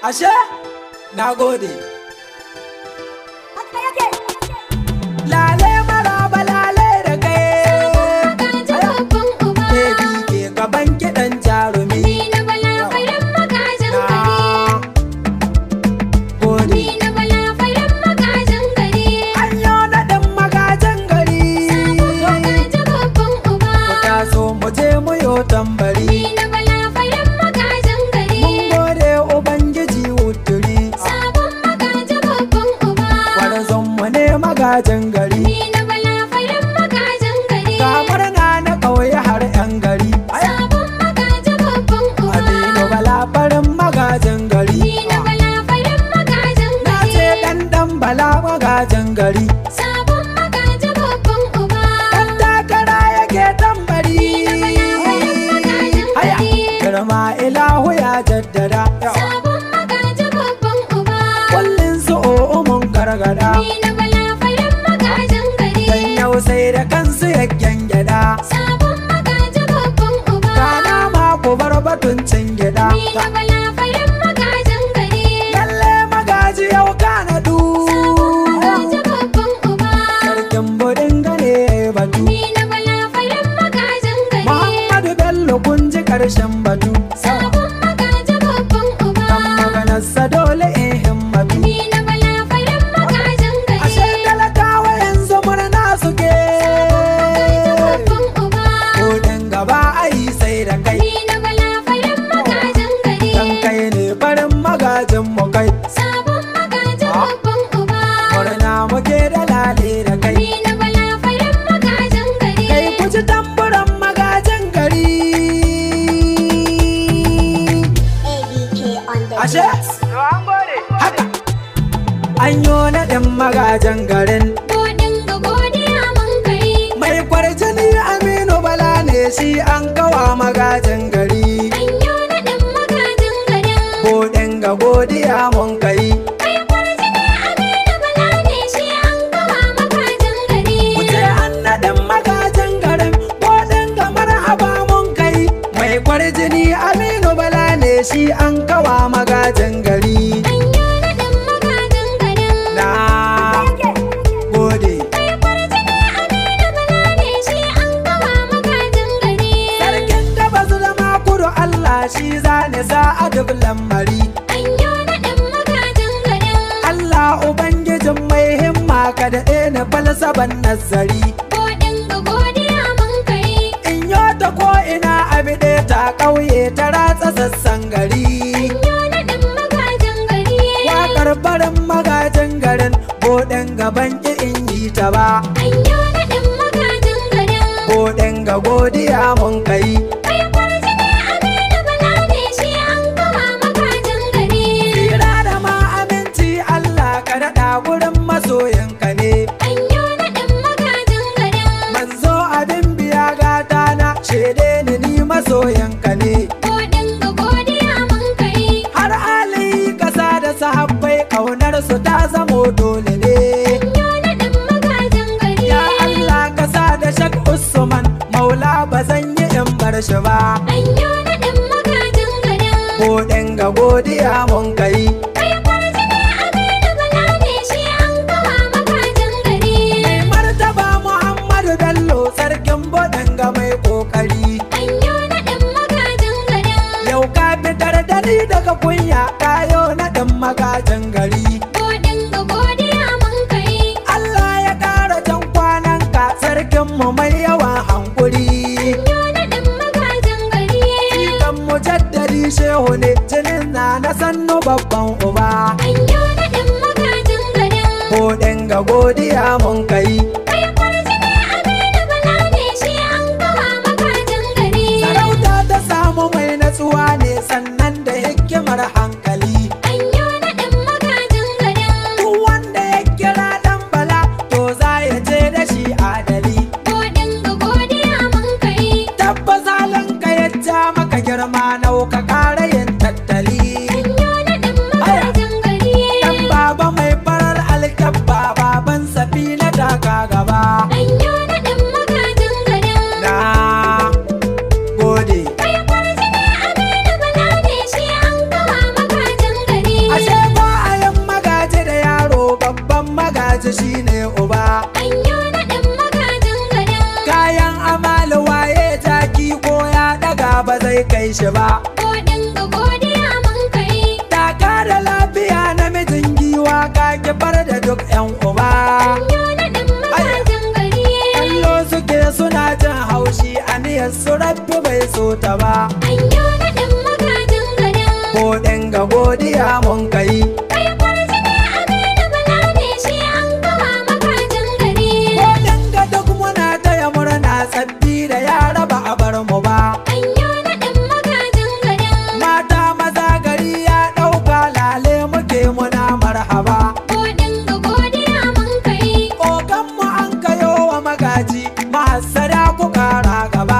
Ashe, na gode. Lale maraba lale da kai. Baby ke gaban kiɗan jarumi. Gode. An yi naɗin magajin gari. Ku taso mu je mu yo tambari. Magajin gari ni na bala farin magajin gari kamar na ƙauye har 'yan gari sabon magajin babban uba Aminu bala farin magajin gari ni na bala farin magajin na gari ce ɗan bala magajin gari sabon magajin babban uba ɗan takara yake tambari haya girma ilahu ya jaddada sabon magajin babban uba kullum su mun gargada sai da kansu ya gyangyaɗa sabon magajin babban uba kana ma ku bar batun cin gyaɗa ni na bala farin magajin gari lalle magaji yau kana du magajin babban uba sarkin budin gane batu ni na bala farin magajin gari Muhammadu Bello kun ji karshen batu sabon magajin babban uba kan maganarsa dole in himmatu ni na bala farin magajin gari ashe talakawa yanzu murna suke babban uba kudin gaba ai sai da kai ni na bala farin magajin gari dan kai ne farin magajin mu kai sabon magajin babban uba murna muke da lale da kai ni na bala farin magajin gari kai ku ji tamburan magajin gari ashe haka an yi naɗin magajin garin godin ga godiya mun kai mai kwarjini Aminu Bala ne shi an kawa magajin gari an yi naɗin magajin garin godin ga godiya mun kai kai kwarjini Aminu Bala ne shi an kawa magajin gari wuce an naɗin magajin garin godin ga marhaba mun kai mai kwarjini Aminu Bala ne shi an kawa magajin gari an yi naɗin magajin garin na gode kai kwarjini Aminu Bala ne shi an kawa magajin gari sarkin gabas da makuru Allah shi zane sa a lamari an yi naɗin magajin garin Allah ubangijin mai himma ka daɗe na falsaban nazari godin ga godiya mun kai in yo ta ko ina abide ta ƙauye ta ratsa sassan gari an yi naɗin magajin gari waƙar barin magajin garin godin gaban ki in yi ta ba an yi naɗin magajin garin godin ga godiya mun kai kai kwarjini Aminu Bala ne shi an kawa magajin gari tsira da ma aminci Allah ka daɗa gurin masoyinka ne an yi naɗin magajin garin manzo abin biya gata na shaide ni masoyinka ne godin ga godiya mun kai har ali kasa da sahabbai kaunar su ta zamo dole ne an yi naɗin magajin gari ya Allah kasa da Shak Usman maula ba zan yi in bar shi ba an yi naɗin magajin garin godin ga godiya mun kai kai kwarjini Aminu Bala ne shi an kawa magajin gari mai martaba Muhammadu Bello sarkin bodin ga mai kokari an yi naɗin magajin garin yau ka fitar da ni daga kunya kayo naɗin magajin gari godin ga godiya mun kai Allah ya ƙara jan kwananka sarkinmu mai yawan hankuri an yi naɗin magajin gari kan mujaddadi shehu ne jinin na sannu babban uba an yi naɗin magajin garin godin ga godiya mun kai kai kwarjini Aminu Bala ne shi an kawa magajin gari sarauta ta samu mai natsuwa ne sannan da hikimar hankali an yi naɗin magajin garin duk wanda ya kira dan bala to za ya ce da shi adali godin ga godiya mun kai tabbas halinka ya ja maka girma nau ka ƙara yin tattali an yi naɗin magajin gari dan baba mai farar alkyabba baban safina taka gaba an yi naɗin magajin garin na gode kai kwarjini Aminu kai shi ba. ko dinga godiya mun kai. Taka da lafiya namijin giwa ka kifar da duk 'yan uba. Anyo naɗin magajin gari. Kallo suke suna jin haushi aniyar su rabbi bai so ta ba. Anyo naɗin magajin gari. Ko dinga godiya mun kai. Kai kwarjini Aminu Bala ne shi an kawa magajin gari. Ko dinga duk muna taya murna sabbi da yara ba a bar mu ba. Anyo naɗin magajin gari. Mata maza gari ya ɗauka lale muke muna marhaba. Ko dinga godiya mun kai. Kokanmu an kayo wa magaji mahassada ku kara gaba.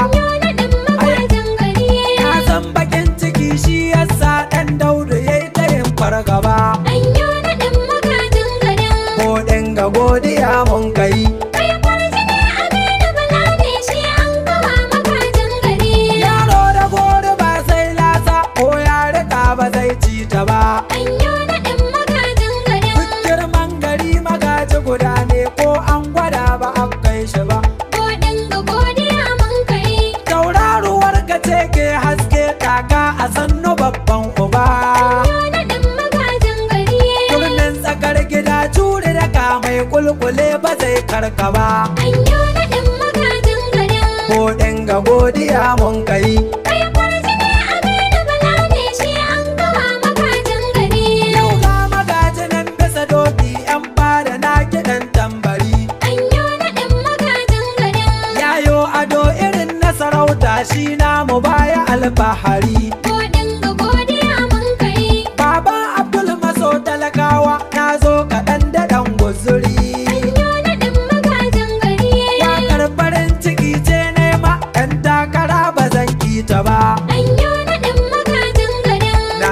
Anyo naɗin magajin gari. Na san bakin ciki shi yasa ɗan Daudu ya yi ta yin fargaba. Anyo naɗin magajin gari. Ko dinga godiya mun kai. Kai kwarjini Aminu Bala ne shi an kawa magajin gari. Yaro da gori ba sai lasa ko ya rika ba zai ci ta ba. Anyo naɗin magajin gari. Duk girman gari magaji guda ne ko an gwada ba a kai shi ba. Ko dinga godiya mun kai. Tauraruwar ka ce ke haske kaka a sannu babban uba. Anyo naɗin magajin gari. Turmin tsakar gida jure da ka mai kulkule ba zai karka ba. Anyo naɗin magajin gari. Ko dinga godiya mun kai. Kai kwarjini Aminu Bala ne shi an kawa magajin gari. Yau ga magajinan bisa doki yan fada na kiɗan tambari. Anyo naɗin magajin gari. Yayo ado irin na sarauta shi namu baya alfahari. Ko dinga godiya mun kai. Baban Abdul maso talakawa na zo kaɗan da ɗan guzuri. Anyo naɗin magajin gari. Wakar farin ciki ce nema ɗan takara ba zan kita ba. Anyo naɗin magajin gari. Na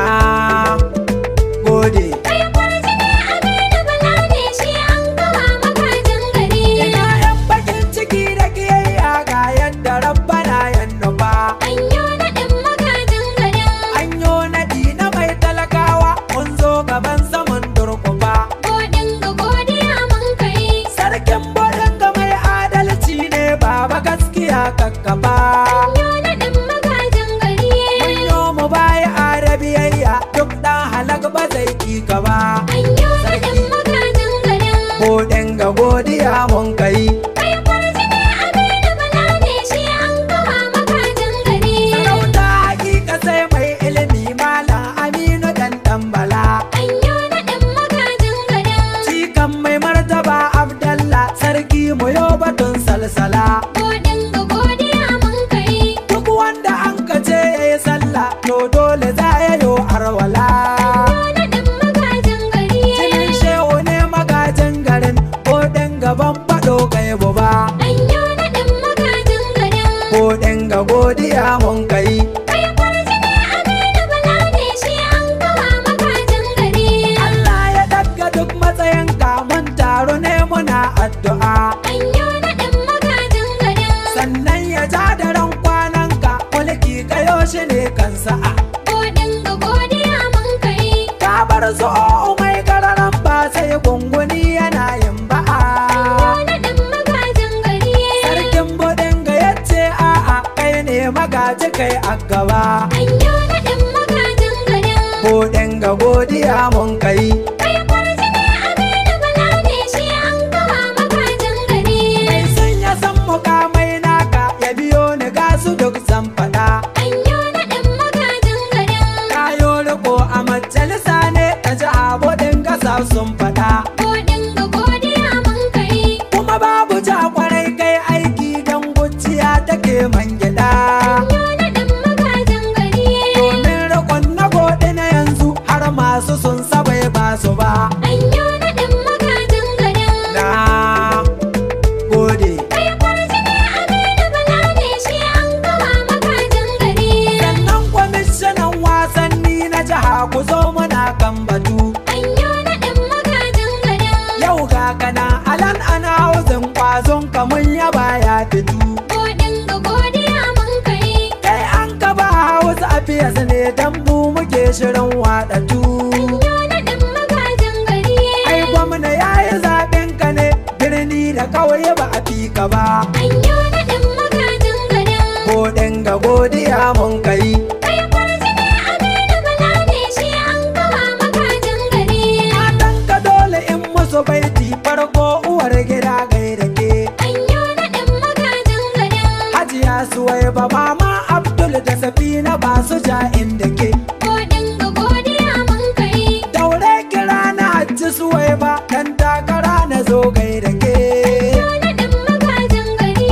gode. Kai kwarjini Aminu Bala ne shi an kawa magajin gari. Ina yan bakin ciki da kiyayya ga yadda rabbana ya nufa. Anyo naɗin magajin gari. Anyo naɗi na mai talakawa mun zo gaban saman durkufa. Ko dinga godiya mun kai. Sarkin bodin ga mai adalci ne baba gaskiya kakkafa. Anyo naɗin magajin gari. Munyo mu baya arabiyayya duk ɗan halak ba zai kika ba. Anyo naɗin magajin gari. Ko dinga godiya mun kai. Kai kwarjini Aminu Bala ne shi an kawa magajin gari. Sarauta hakika sai mai ilimi malam Aminu dan Bala. Anyo naɗin magajin gari. Cikan mai martaba Abdallah sarki mu yo batun salsala. Ko dinga godiya mun kai. Duk wanda an kace yayi sallah to dole za ya yo arwala. Anyo naɗin magajin gari. Jinin shehu ne magajin garin ko gaban faɗo gaibu ba. Anyo naɗin magajin gari. Ko dinga godiya mun kai. Kai kwarjini Aminu Bala ne shi an kawa magajin gari. Allah ya ɗaga duk matsayin mun taro ne muna addu'a. Anyo naɗin magajin gari. Sannan ya ja da ran kwananka mulki kayo shi ne kan sa'a. Ko dinga godiya mun kai. Ka bar su mai gararan ba sai gunguni yana yin ba'a. Anyo naɗin magajin gari. Sarkin bodin ga yace a'a kai ne magaji kai a gaba. Anyo naɗin magajin gari. Ko dinga godiya mun kai. Kai kwarjini Aminu Bala ne shi an kawa magajin gari. Mai sun ya san mukamai naka ya biyo ni ga su duk zan faɗa. Anyo naɗin magajin gari. Kayo riko a majalisa ne ka ji abodin gasa sun faɗa. Ko dinga godiya mun kai. Kuma babu ja kwarai kai aiki don guciya take man gyaɗa. Anyo naɗin magajin gari. Domin rikon na gode na yanzu har masu sun sabai ba su ba. Anyo naɗin magajin gari. Na gode. Kai kwarjini Aminu Bala ne shi an kawa magajin gari. Sannan kwamishinan wasanni na jiha ku zo muna kan batu. Anyo naɗin magajin gari. Yau ga kana alan ana hauzin kwazon ka mun yaba ya fitu. Ko dinga godiya mun kai. Kai an ka ba hausa a fiyas ne dambu muke shirin waɗatu. Anyo naɗin magajin gari. Ai gwamna ya yi zaɓen ka ne birni da ƙauye ba a fi ka ba. Anyo naɗin magajin gari. Ko dinga godiya godiya mun kai. Kai kwarjini Aminu Bala ne shi an kawa magajin gari. Matan ka dole in musu baiti farko uwar gida gaida ke. Anyo naɗin magajin garin. Hajiya Suwaiba mama Abdul da Safina ba su ja inda ke. Godin ga godiya mun kai. Daure kira na Hajji Suwaiba dan takara na zo gaida ke. Anyo naɗin magajin gari.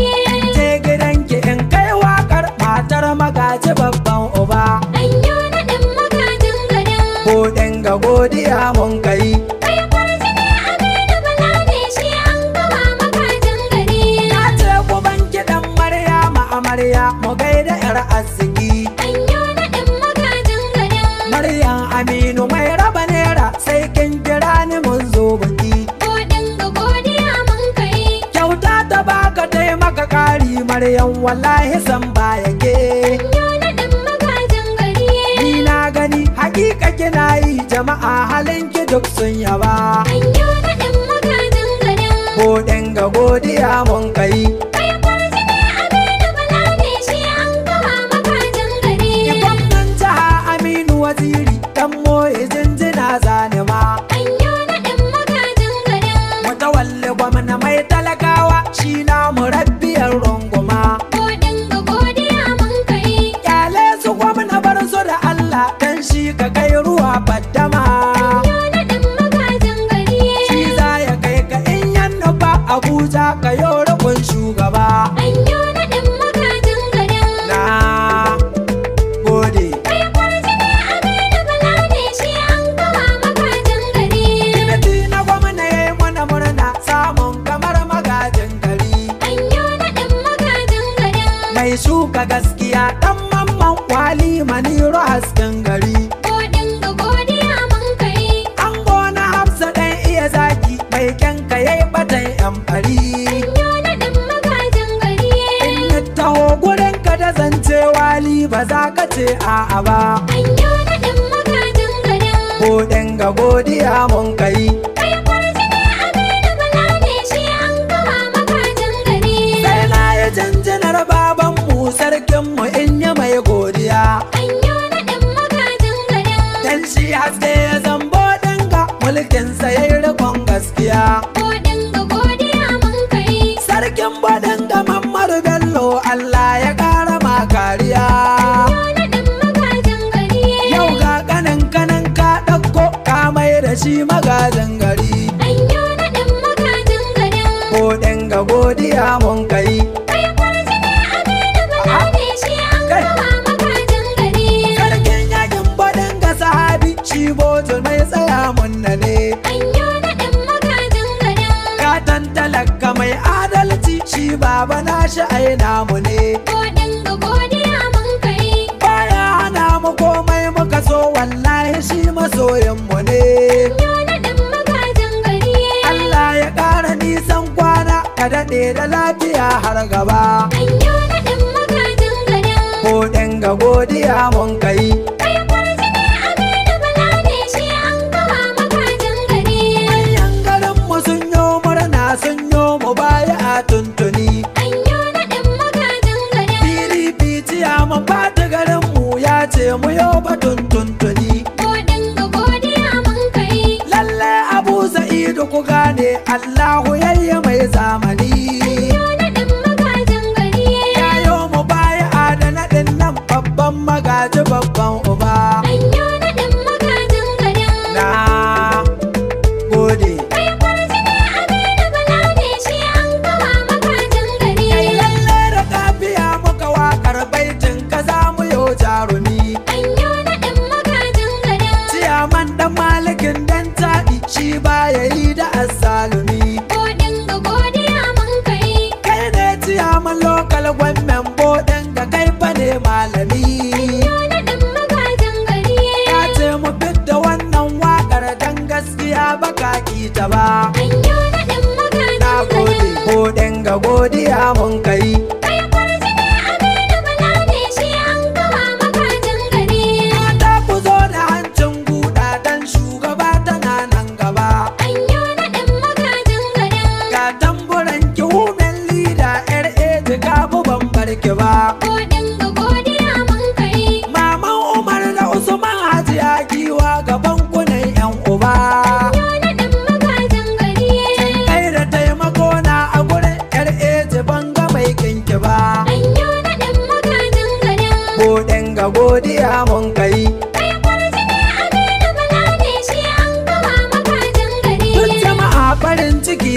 Je gidanki in kai wakar matar magaji babban uba. Anyo naɗin magajin garin. Godin ga godiya mun kai. Kai kwarjini Aminu Bala ne shi an kawa magajin gari. Na ce ku ban kiɗan Maryama amarya mu gaida 'yar arziki. Anyo naɗin magajin garin. Maryam Aminu mai raba naira sai kin kira ni mun zo biki. Godin ga godiya mun kai. Kyauta ta baka taimaka kari Maryam wallahi san baya ke. Anyo naɗin magajin gari. Ni na gani hakika kina yi jama'a halinki duk sun yaba. Anyo naɗin magajin garin. Godin ga godiya mun kai. Kai kwarjini Aminu Bala ne shi an kawa magajin gari. Gwamnan jiha Aminu Waziri dan moye jinjina zanima. Anyo naɗin magajin garin. Mutawalli gwamna mai talakawa shi na murabbiyar runguma. Godin ga godiya mun kai. Kyale su gwamna bar su da Allah dan shi ka kai ruwa faddama. Anyo naɗin magajin gari. Shi za ya kai ka in yan nufa Abuja ka yo rukun shugaba. Anyo naɗin magajin garin. Na gode. Kai kwarjini Aminu Bala ne shi an kawa magajin gari. Kimiti na gwamna ya yi mana murna samun kamar magajin gari. Anyo naɗin magajin garin. Mai shuka gaskiya dan mamman wali maniru hasken gari. Godin ga godiya mun kai. An gona Hafsa ɗan iya zaki mai kyanka yayi batan yan fari. Anyo naɗin magajin gari. In ya taho gurin ka da zance wali ba za ka ce a'a ba. Anyo naɗin magajin garin. Godin ga godiya mun kai. Kai kwarjini Aminu Bala ne shi an kawa magajin gari. Sai na yi janjinar babanmu sarkinmu in yi mai godiya. Anyo naɗin magajin garin. Dan shi haske ya zambo dinga mulkinsa ya yi rikon gaskiya. Godin ga godiya mun kai. Sarkin badin ga Mammadu Bello Allah ya ƙara ma kariya. Anyo naɗin magajin gari. Yau ga kanan ka ɗauko ka mai da shi magajin gari. Anyo naɗin magajin garin. Godin ga godiya mun kai. Kai kwarjini Aminu Bala ne shi an kawa magajin gari. Sarkin yakin badin ga sahabi shi botul mai tsaya munna ne. Anyo naɗin magajin garin. Gatan talaka mai adalci shi baba nashi ai namu ne. Godin ga godiya mun kai. Baya hana mu komai muka so wallahi shi masoyinmu ne. Anyo naɗin magajin gari. Allah ya ƙara nisan kwana ka daɗe da lafiya har gaba. Anyo naɗin magajin garin. Godin ga godiya mun kai. Kai kwarjini Aminu Bala ne shi an kawa magajin gari. Manyan garinmu sun yo murna sun yo mu baya a tuntuni. Anyo naɗin magajin garin. PDP ciyaman fata garinmu ya ce mu yo batun tuntuni. Godin ga godiya mun kai. Lalle Abu Sa'idu ku gane Allahu yayye mai zamani. Anyo naɗin magajin gari. Yayo mu baya da naɗin nan babban magaji babban uba. Anyo naɗin magajin garin. Na gode. Kai kwarjini Aminu Bala ne shi an kawa magajin gari. Kai lalle da kafiya muka wakar baitin ka za mu yo jarumi. Anyo naɗin magajin garin. Ciyaman dan malikin dan taɗi shi baya yi da azzalumi. Godin ga godiya mun kai. Kai ne ciyaman lokal gwamnan bodin ga kai fa ne malami. Anyo naɗin magajin gari. Ka ce mu fidda wannan wakar dan gaskiya baka ki ta ba. Anyo naɗin magajin Na gode. garin. Godin ga godiya mun kai. Kai kwarjini Aminu Bala ne shi an kawa magajin gari. Mata ku zo da hancin guda dan shugaba tana nan gaba. Anyo naɗin magajin garin. Ga tamburan ki women leader yar eji ka bu ban barki ba. Godin ga godiya mun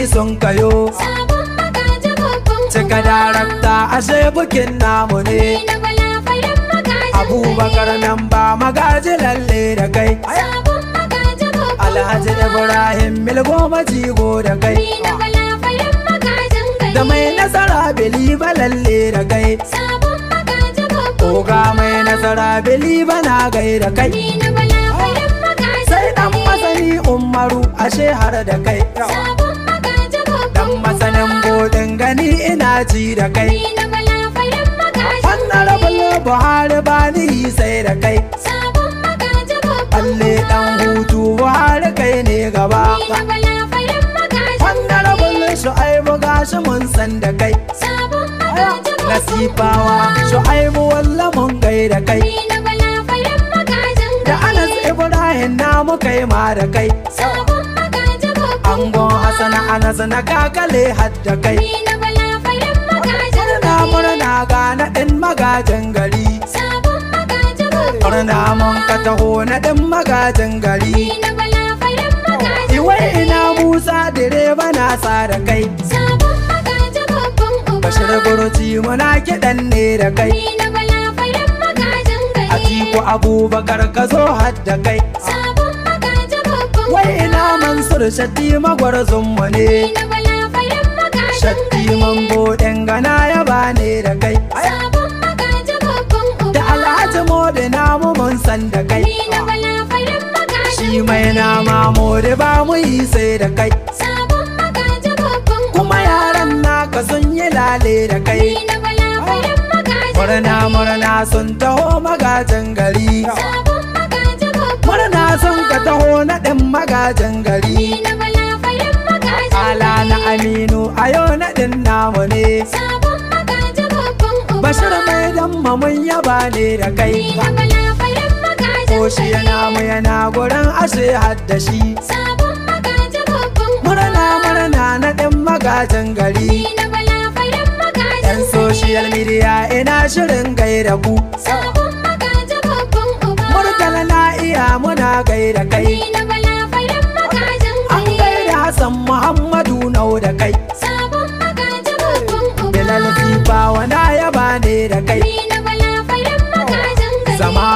sun kayo. Sabon magaji babban uba. Cika darakta ashe bukin namu ne. Na bala farin magajin Abubakar memba magaji lalle da kai. sabon magaji babban Alhaji Ibrahim Milgoma jigo da kai. na bala farin magajin gari. Da mai nasara Biliba lalle da kai. Sabon magaji babban Oga mai nasara Biliba na gai da kai. na bala farin magajin Sai dan masani Umaru ashe har da kai. sabon magaji babban Dan masanin bodin gani ina ji da kai. na bala farin magajin Honorable Buhari bani sai da kai. sabon magaji babban Alle dan hutu Buhari kai ne gaba. na bala farin magajin Honorable Shu'aibu gashi mun san da kai. sabon magaji babban Nasifawa Shu'aibu walla mun gai da kai. na bala farin magajin Da Anas Ibrahim namu kai ma da kai. sabon magaji babban Angon Hassan Anas na kakale har da kai. na bala farin magajin Murna ga naɗin magajin gari. sabon magaji babban Murna mun ka taho naɗin magajin gari. na bala farin magajin Iwai ina Musa direba na sa da kai. sabon magaji babban uba. Bashir Burci muna kiɗan ne da kai. na bala farin magajin gari. Atiku Abubakar ka zo har da kai. sabon magaji babban Wai ina Mansur Shatti magwarzon mu ne. na bala farin magajin Shatti mambodin gana ya bane da kai. sabon magaji babban uba. Da Alhaji Modi namu mun san da kai. na bala farin magajin Shi mai nama Modi ba mu yi sai da kai. sabon magaji babban uba. Kuma yaran naka sun yi lale da kai. na bala farin magajin Murna sun taho magajin gari. sabon magaji babban Murna sun ka taho naɗin magajin gari. na bala farin magajin Ala na Aminu a yau naɗin namu ne. sabon magaji babban uba. Bashir mai damma mun yaba ne da kai. na bala farin magajin Ko shi yana gurin ashe hadda shi. sabon magaji babban uba. Murna naɗin magajin gari. na bala farin magajin Yan social media ina shirin gaida ku. sabon magaji babban uba. Murtala na iya muna gaida kai. na bala farin magajin An gaida Hassan Muhammadu nau da kai. sabon magaji babban uba. Bilal Sifawa na yaba ne da kai. na bala farin magajin Zama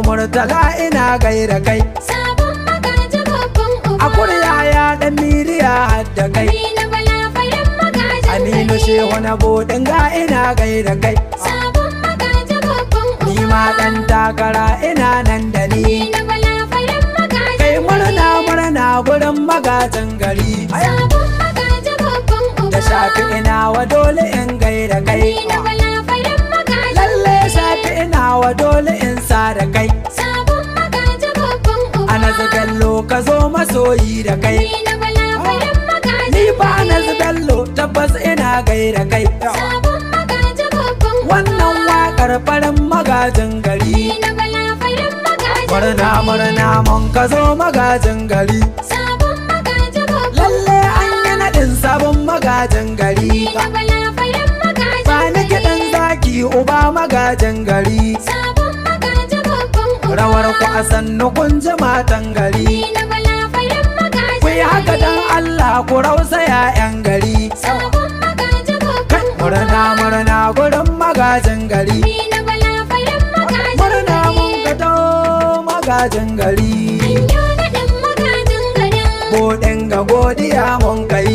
Murtala ina gaida kai. sabon magaji babban uba. A kurya ya dan miliya har da kai. na bala farin magajin Aminu Shehu na bodin ga ina gaida kai. sabon magaji babban uba. Ni ma dan takara ina nan da ni. na bala farin magajin Kai murna gurin magajin gari. sabon magaji babban uba. Da shafi ina wa dole in gaida kai. na bala farin magajin Lalle shafi ina wa dole in sa da kai. sabon magaji babban uba. Anas Bello ka zo masoyi da kai. na bala farin magajin Ni ba Anas Bello tabbas ina gaida kai. sabon magaji babban uba. Wannan waƙar farin magajin gari. na bala farin magajin Murna mun ka zo magajin gari. sabon magaji babban Lalle an yi naɗin sabon magajin gari. na bala farin magajin Ba ni kiɗan zaki uba magajin gari. sabon magaji babban uba. Rawar ku a sannu kun ji matan gari. na bala farin magajin Ku yi haka dan Allah ku rausaya 'yan gari. sabon magaji babban uba. Murna gurin magajin gari. na bala farin magajin Murna mun ka taho magajin gari. yau naɗin magajin garin Bodin ga godiya mun kai.